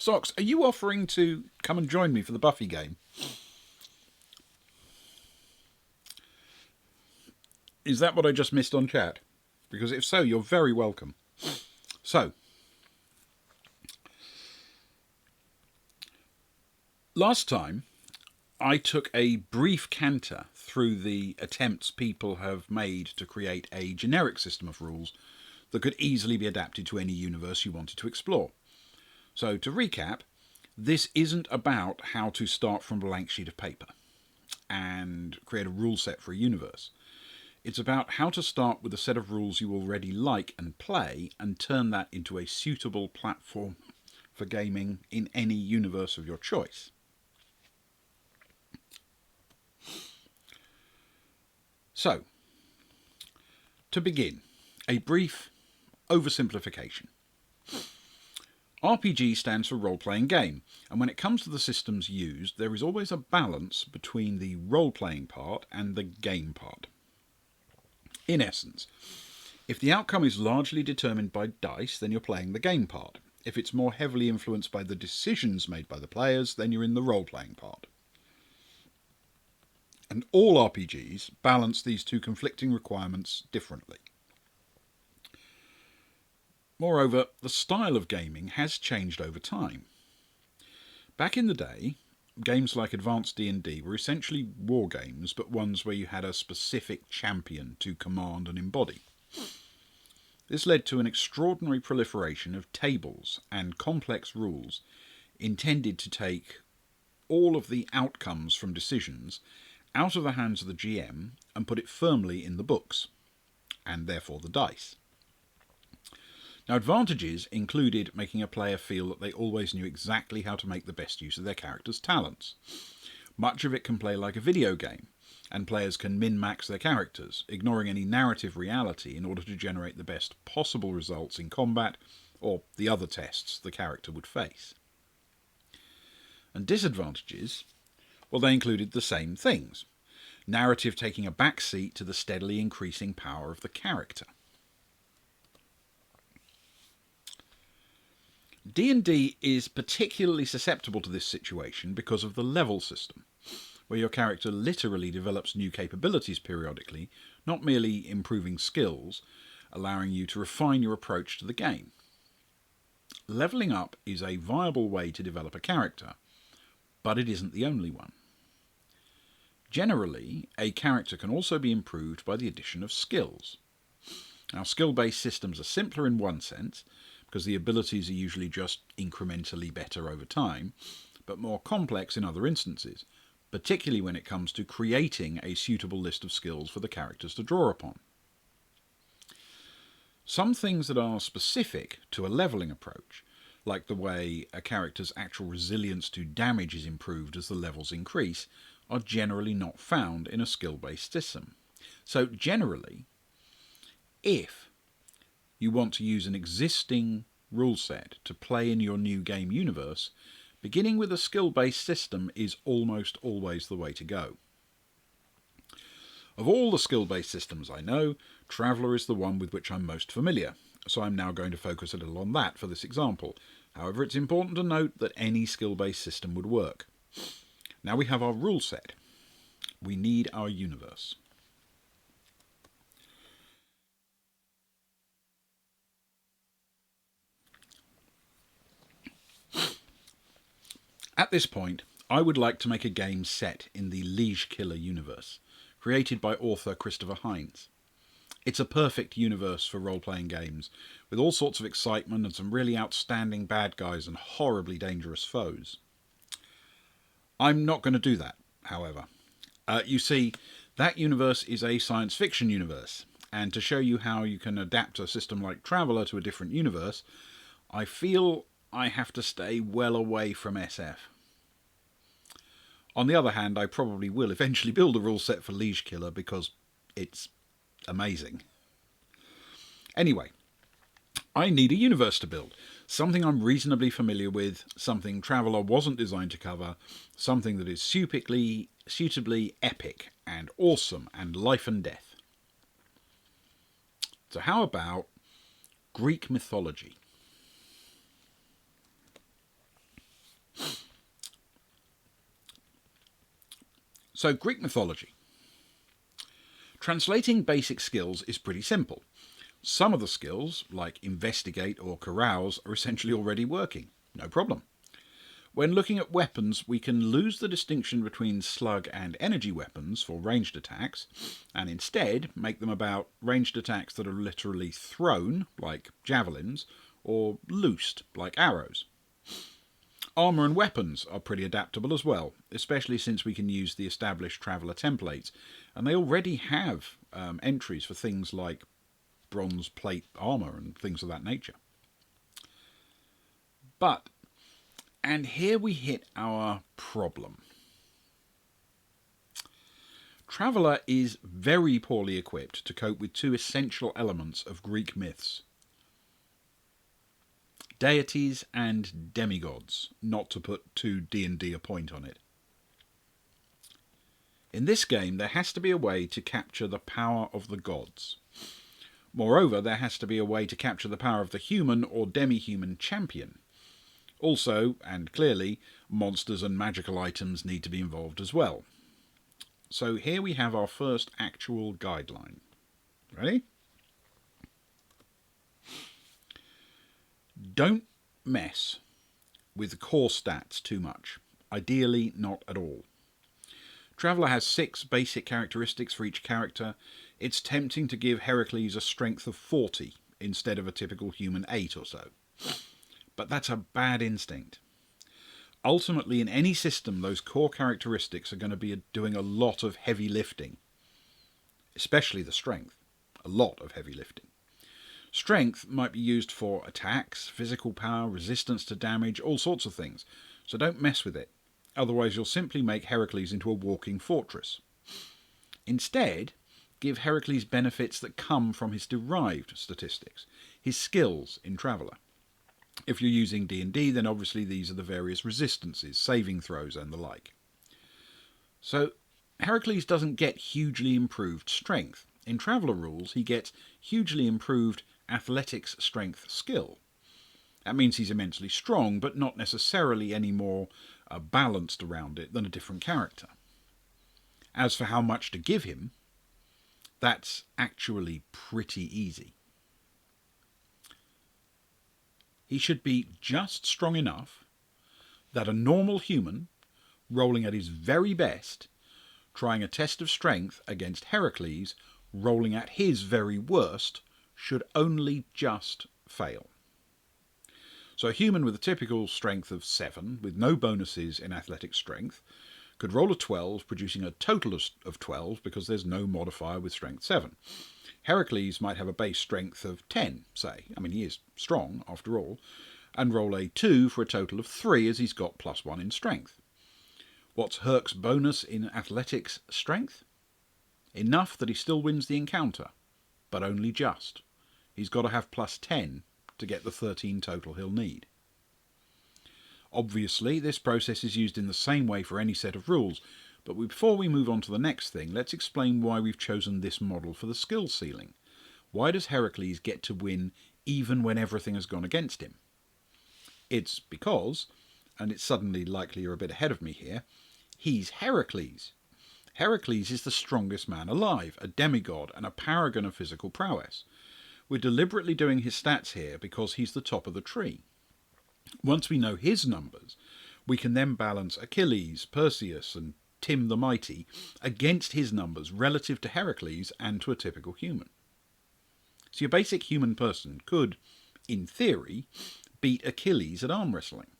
Socks, are you offering to come and join me for the Buffy game? Is that what I just missed on chat? Because if so, you're very welcome. So, last time I took a brief canter through the attempts people have made to create a generic system of rules that could easily be adapted to any universe you wanted to explore. So, to recap, this isn't about how to start from a blank sheet of paper and create a rule set for a universe. It's about how to start with a set of rules you already like and play and turn that into a suitable platform for gaming in any universe of your choice. So, to begin, a brief oversimplification. RPG stands for role-playing game, and when it comes to the systems used, there is always a balance between the role-playing part and the game part. In essence, if the outcome is largely determined by dice, then you're playing the game part. If it's more heavily influenced by the decisions made by the players, then you're in the role-playing part. And all RPGs balance these two conflicting requirements differently. Moreover, the style of gaming has changed over time. Back in the day, games like Advanced D&D were essentially war games, but ones where you had a specific champion to command and embody. This led to an extraordinary proliferation of tables and complex rules intended to take all of the outcomes from decisions out of the hands of the GM and put it firmly in the books, and therefore the dice. Now, advantages included making a player feel that they always knew exactly how to make the best use of their character's talents. Much of it can play like a video game, and players can min-max their characters, ignoring any narrative reality in order to generate the best possible results in combat or the other tests the character would face. And disadvantages, well, they included the same things. Narrative taking a backseat to the steadily increasing power of the character. D&D is particularly susceptible to this situation because of the level system, where your character literally develops new capabilities periodically, not merely improving skills, allowing you to refine your approach to the game. Leveling up is a viable way to develop a character, but it isn't the only one. Generally, a character can also be improved by the addition of skills. Now, skill-based systems are simpler in one sense, because the abilities are usually just incrementally better over time, but more complex in other instances, particularly when it comes to creating a suitable list of skills for the characters to draw upon. Some things that are specific to a levelling approach, like the way a character's actual resilience to damage is improved as the levels increase, are generally not found in a skill-based system. So generally, if you want to use an existing rule set to play in your new game universe, beginning with a skill-based system is almost always the way to go. Of all the skill-based systems I know, Traveller is the one with which I'm most familiar, so I'm now going to focus a little on that for this example. However, it's important to note that any skill-based system would work. Now we have our rule set. We need our universe. At this point, I would like to make a game set in the Liege Killer universe, created by author Christopher Hines. It's a perfect universe for role-playing games, with all sorts of excitement and some really outstanding bad guys and horribly dangerous foes. I'm not going to do that, however. You see, that universe is a science fiction universe, and to show you how you can adapt a system like Traveller to a different universe, I feel I have to stay well away from SF. On the other hand, I probably will eventually build a rule set for Liege Killer because it's amazing. Anyway, I need a universe to build. Something I'm reasonably familiar with, something Traveller wasn't designed to cover, something that is suitably epic and awesome and life and death. So how about Greek mythology? So, Greek mythology. Translating basic skills is pretty simple. Some of the skills, like investigate or carouse, are essentially already working. No problem. When looking at weapons, we can lose the distinction between slug and energy weapons for ranged attacks, and instead make them about ranged attacks that are literally thrown, like javelins, or loosed, like arrows. Armour and weapons are pretty adaptable as well, especially since we can use the established Traveller templates, and they already have entries for things like bronze plate armour and things of that nature. But, and here we hit our problem. Traveller is very poorly equipped to cope with two essential elements of Greek myths. Deities and demigods, not to put too D&D a point on it. In this game, there has to be a way to capture the power of the gods. Moreover, there has to be a way to capture the power of the human or demi-human champion. Also, and clearly, monsters and magical items need to be involved as well. So here we have our first actual guideline. Ready? Don't mess with core stats too much. Ideally, not at all. Traveller has 6 basic characteristics for each character. It's tempting to give Heracles a strength of 40 instead of a typical human 8 or so. But that's a bad instinct. Ultimately, in any system, those core characteristics are going to be doing a lot of heavy lifting. Especially the strength. A lot of heavy lifting. Strength might be used for attacks, physical power, resistance to damage, all sorts of things. So don't mess with it. Otherwise you'll simply make Heracles into a walking fortress. Instead, give Heracles benefits that come from his derived statistics, his skills in Traveller. If you're using D&D, then obviously these are the various resistances, saving throws and the like. So Heracles doesn't get hugely improved strength. In Traveller rules, he gets hugely improved athletics, strength, skill. That means he's immensely strong, but not necessarily any more balanced around it than a different character. As for how much to give him, that's actually pretty easy. He should be just strong enough that a normal human, rolling at his very best, trying a test of strength against Heracles, rolling at his very worst, should only just fail. So a human with a typical strength of 7, with no bonuses in athletic strength, could roll a 12, producing a total of 12 because there's no modifier with strength 7. Heracles might have a base strength of 10, say, I mean he is strong after all, and roll a 2 for a total of 3 as he's got +1 in strength. What's Herc's bonus in athletics strength? Enough that he still wins the encounter, but only just. He's got to have +10 to get the 13 total he'll need. Obviously, this process is used in the same way for any set of rules, but before we move on to the next thing, let's explain why we've chosen this model for the skill ceiling. Why does Heracles get to win even when everything has gone against him? It's because, and it's suddenly likely you're a bit ahead of me here, he's Heracles. Heracles is the strongest man alive, a demigod and a paragon of physical prowess. We're deliberately doing his stats here because he's the top of the tree. Once we know his numbers, we can then balance Achilles, Perseus and Tim the Mighty against his numbers relative to Heracles and to a typical human. So your basic human person could, in theory, beat Achilles at arm wrestling.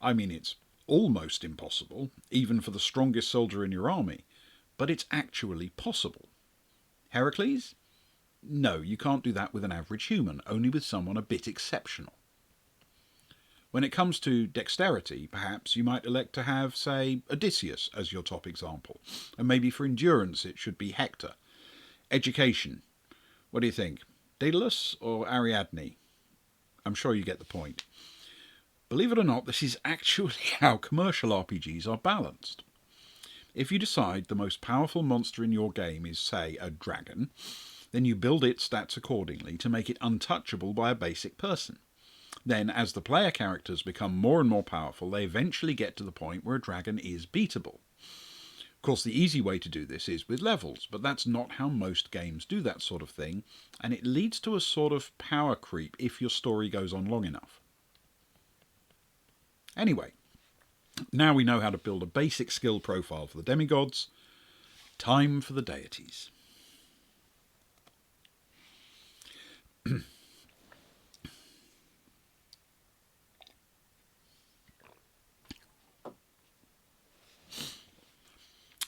I mean, it's almost impossible, even for the strongest soldier in your army, but it's actually possible. Heracles? No, you can't do that with an average human, only with someone a bit exceptional. When it comes to dexterity, perhaps you might elect to have, say, Odysseus as your top example, and maybe for endurance it should be Hector. Education, what do you think? Daedalus or Ariadne? I'm sure you get the point. Believe it or not, this is actually how commercial RPGs are balanced. If you decide the most powerful monster in your game is, say, a dragon, then you build its stats accordingly to make it untouchable by a basic person. Then, as the player characters become more and more powerful, they eventually get to the point where a dragon is beatable. course, the easy way to do this is with levels, but that's not how most games do that sort of thing, and it leads to a sort of power creep if your story goes on long enough. Anyway, now we know how to build a basic skill profile for the demigods. Time for the deities.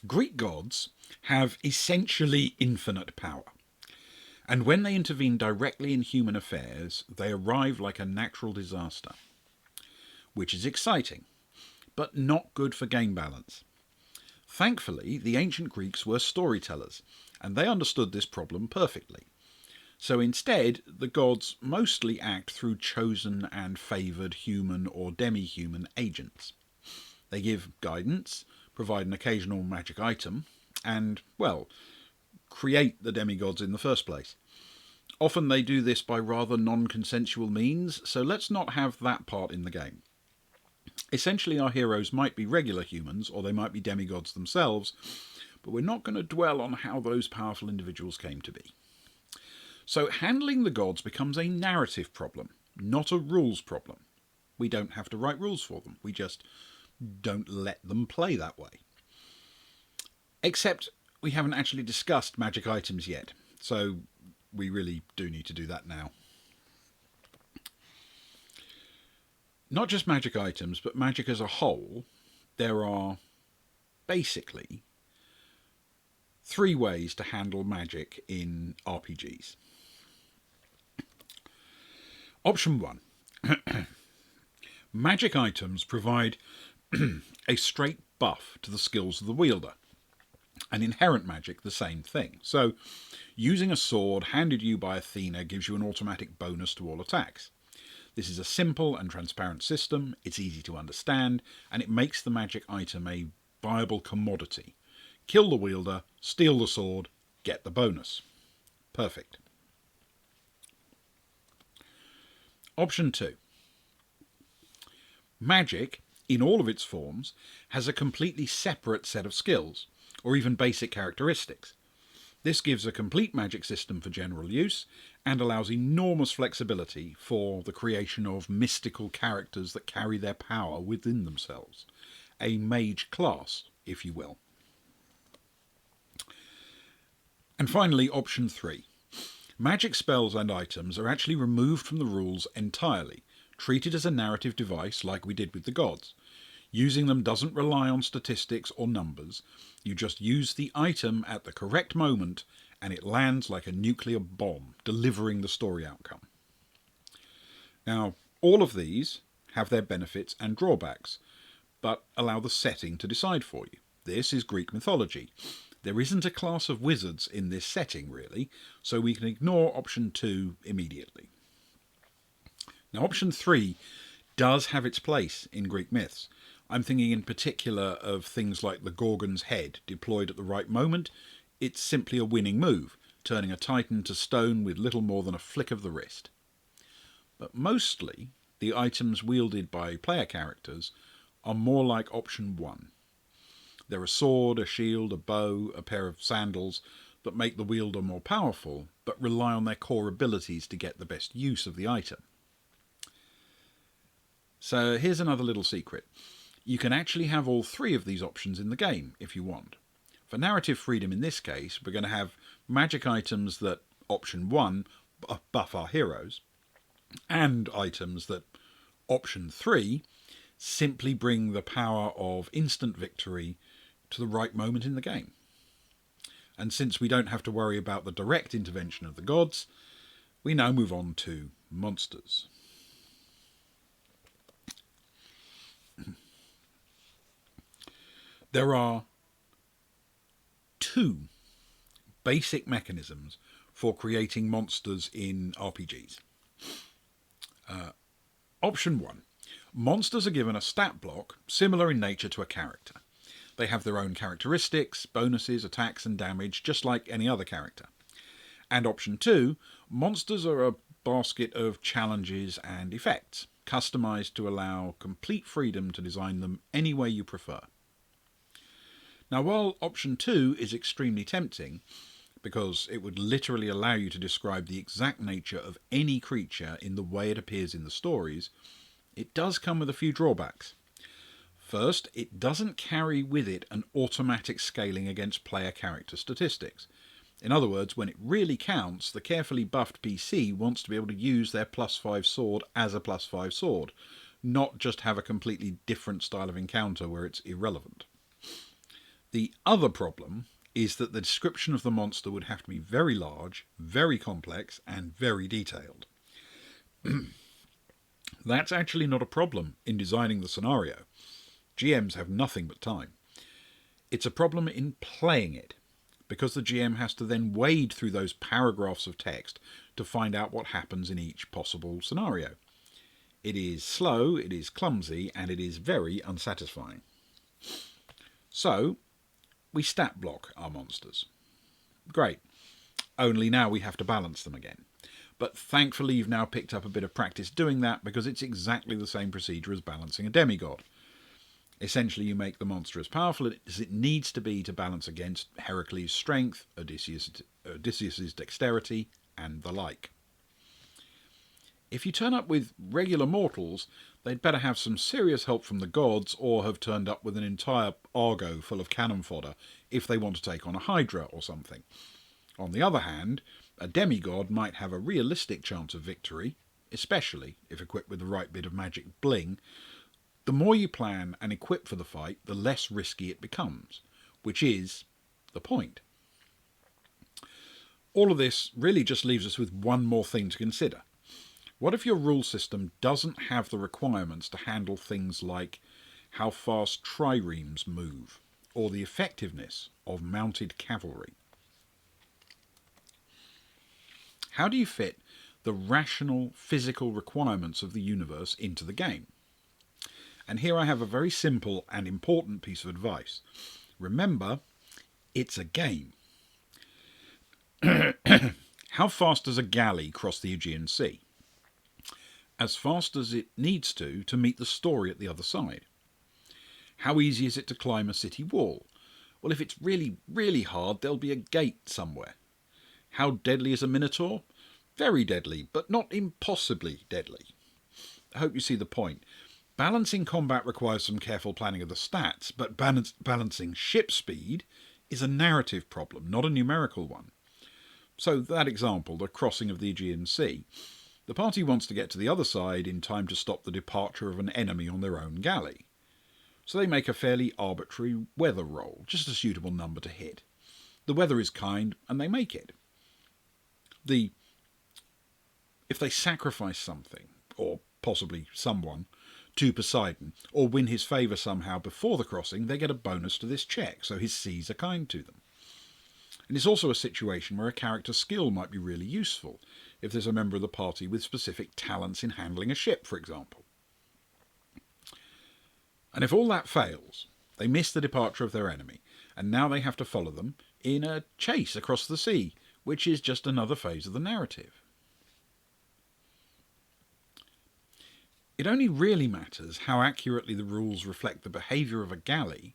Greek gods have essentially infinite power, and when they intervene directly in human affairs, they arrive like a natural disaster, which is exciting, but not good for game balance. Thankfully, the ancient Greeks were storytellers, and they understood this problem perfectly. So instead, the gods mostly act through chosen and favoured human or demi-human agents. They give guidance, provide an occasional magic item, and, well, create the demigods in the first place. Often they do this by rather non-consensual means, so let's not have that part in the game. Essentially, our heroes might be regular humans, or they might be demigods themselves, but we're not going to dwell on how those powerful individuals came to be. So handling the gods becomes a narrative problem, not a rules problem. We don't have to write rules for them, we just don't let them play that way. Except we haven't actually discussed magic items yet, so we really do need to do that now. Not just magic items, but magic as a whole, there are basically 3 ways to handle magic in RPGs. Option 1. Magic items provide a straight buff to the skills of the wielder. And inherent magic, the same thing. So, using a sword handed you by Athena gives you an automatic bonus to all attacks. This is a simple and transparent system, it's easy to understand, and it makes the magic item a viable commodity. Kill the wielder, steal the sword, get the bonus. Perfect. Option 2. Magic, in all of its forms, has a completely separate set of skills, or even basic characteristics. This gives a complete magic system for general use, and allows enormous flexibility for the creation of mystical characters that carry their power within themselves. A mage class, if you will. And finally, option 3. Magic spells and items are actually removed from the rules entirely, treated as a narrative device like we did with the gods. Using them doesn't rely on statistics or numbers, you just use the item at the correct moment and it lands like a nuclear bomb, delivering the story outcome. Now, all of these have their benefits and drawbacks, but allow the setting to decide for you. This is Greek mythology. There isn't a class of wizards in this setting, really, so we can ignore option 2 immediately. Now, option 3 does have its place in Greek myths. I'm thinking in particular of things like the Gorgon's head, deployed at the right moment. It's simply a winning move, turning a titan to stone with little more than a flick of the wrist. But mostly, the items wielded by player characters are more like option 1. They're a sword, a shield, a bow, a pair of sandals that make the wielder more powerful, but rely on their core abilities to get the best use of the item. So here's another little secret. You can actually have all 3 of these options in the game if you want. For narrative freedom in this case, we're going to have magic items that, option 1, buff our heroes, and items that, option 3, simply bring the power of instant victory to the right moment in the game. And since we don't have to worry about the direct intervention of the gods, we now move on to monsters. There are 2 basic mechanisms for creating monsters in RPGs. Option 1. Monsters are given a stat block similar in nature to a character. They have their own characteristics, bonuses, attacks and damage, just like any other character. And option 2. Monsters are a basket of challenges and effects, customised to allow complete freedom to design them any way you prefer. Now, while option 2 is extremely tempting, because it would literally allow you to describe the exact nature of any creature in the way it appears in the stories, it does come with a few drawbacks. First, it doesn't carry with it an automatic scaling against player character statistics. In other words, when it really counts, the carefully buffed PC wants to be able to use their +5 sword as a +5 sword, not just have a completely different style of encounter where it's irrelevant. The other problem is that the description of the monster would have to be very large, very complex, and very detailed. That's actually not a problem in designing the scenario. GMs have nothing but time. It's a problem in playing it, because the GM has to then wade through those paragraphs of text to find out what happens in each possible scenario. It is slow, it is clumsy, and it is very unsatisfying. So, we stat block our monsters. Great. Only now we have to balance them again. But thankfully you've now picked up a bit of practice doing that, because it's exactly the same procedure as balancing a demigod. Essentially, you make the monster as powerful as it needs to be to balance against Heracles' strength, Odysseus' dexterity, and the like. If you turn up with regular mortals, they'd better have some serious help from the gods, or have turned up with an entire Argo full of cannon fodder if they want to take on a Hydra or something. On the other hand, a demigod might have a realistic chance of victory, especially if equipped with the right bit of magic bling. The more you plan and equip for the fight, the less risky it becomes, which is the point. All of this really just leaves us with one more thing to consider. What if your rule system doesn't have the requirements to handle things like how fast triremes move, or the effectiveness of mounted cavalry? How do you fit the rational physical requirements of the universe into the game? And here I have a very simple and important piece of advice. Remember, it's a game. How fast does a galley cross the Aegean Sea? As fast as it needs to meet the story at the other side. How easy is it to climb a city wall? Well, if it's really, really hard, there'll be a gate somewhere. How deadly is a minotaur? Very deadly, but not impossibly deadly. I hope you see the point. Balancing combat requires some careful planning of the stats, but balancing ship speed is a narrative problem, not a numerical one. So that example, the crossing of the Aegean Sea, the party wants to get to the other side in time to stop the departure of an enemy on their own galley. So they make a fairly arbitrary weather roll, just a suitable number to hit. The weather is kind, and they make it. If they sacrifice something, or possibly someone, to Poseidon, or win his favour somehow before the crossing, they get a bonus to this check, so his seas are kind to them. And it's also a situation where a character's skill might be really useful, if there's a member of the party with specific talents in handling a ship, for example. And if all that fails, they miss the departure of their enemy, and now they have to follow them in a chase across the sea, which is just another phase of the narrative. It only really matters how accurately the rules reflect the behaviour of a galley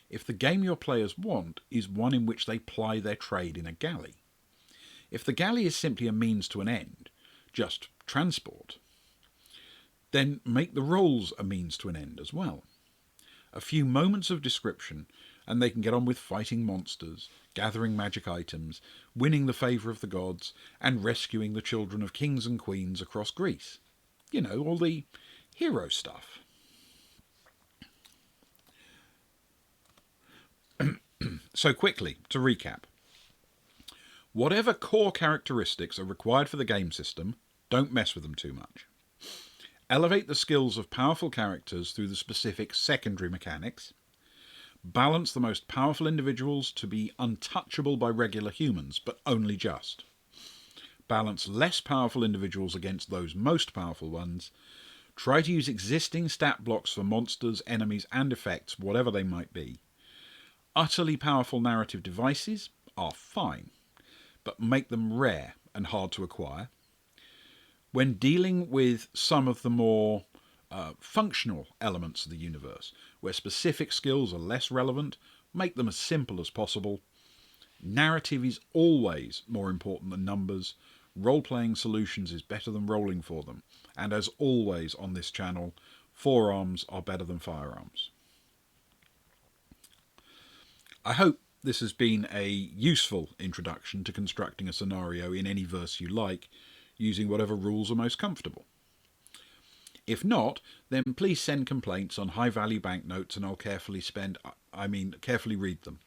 if the game your players want is one in which they ply their trade in a galley. If the galley is simply a means to an end, just transport, then make the roles a means to an end as well. A few moments of description and they can get on with fighting monsters, gathering magic items, winning the favour of the gods, and rescuing the children of kings and queens across Greece. You know, all the hero stuff. So quickly, to recap. Whatever core characteristics are required for the game system, don't mess with them too much. Elevate the skills of powerful characters through the specific secondary mechanics. Balance the most powerful individuals to be untouchable by regular humans, but only just. Balance less powerful individuals against those most powerful ones. Try to use existing stat blocks for monsters, enemies, and effects, whatever they might be. Utterly powerful narrative devices are fine, but make them rare and hard to acquire. When dealing with some of the more functional elements of the universe, where specific skills are less relevant, Make them as simple as possible. Narrative is always more important than numbers. Role-playing solutions is better than rolling for them. And as always on this channel, forearms are better than firearms. I hope this has been a useful introduction to constructing a scenario in any verse you like, using whatever rules are most comfortable. If not, then please send complaints on high value banknotes and I'll carefully read them.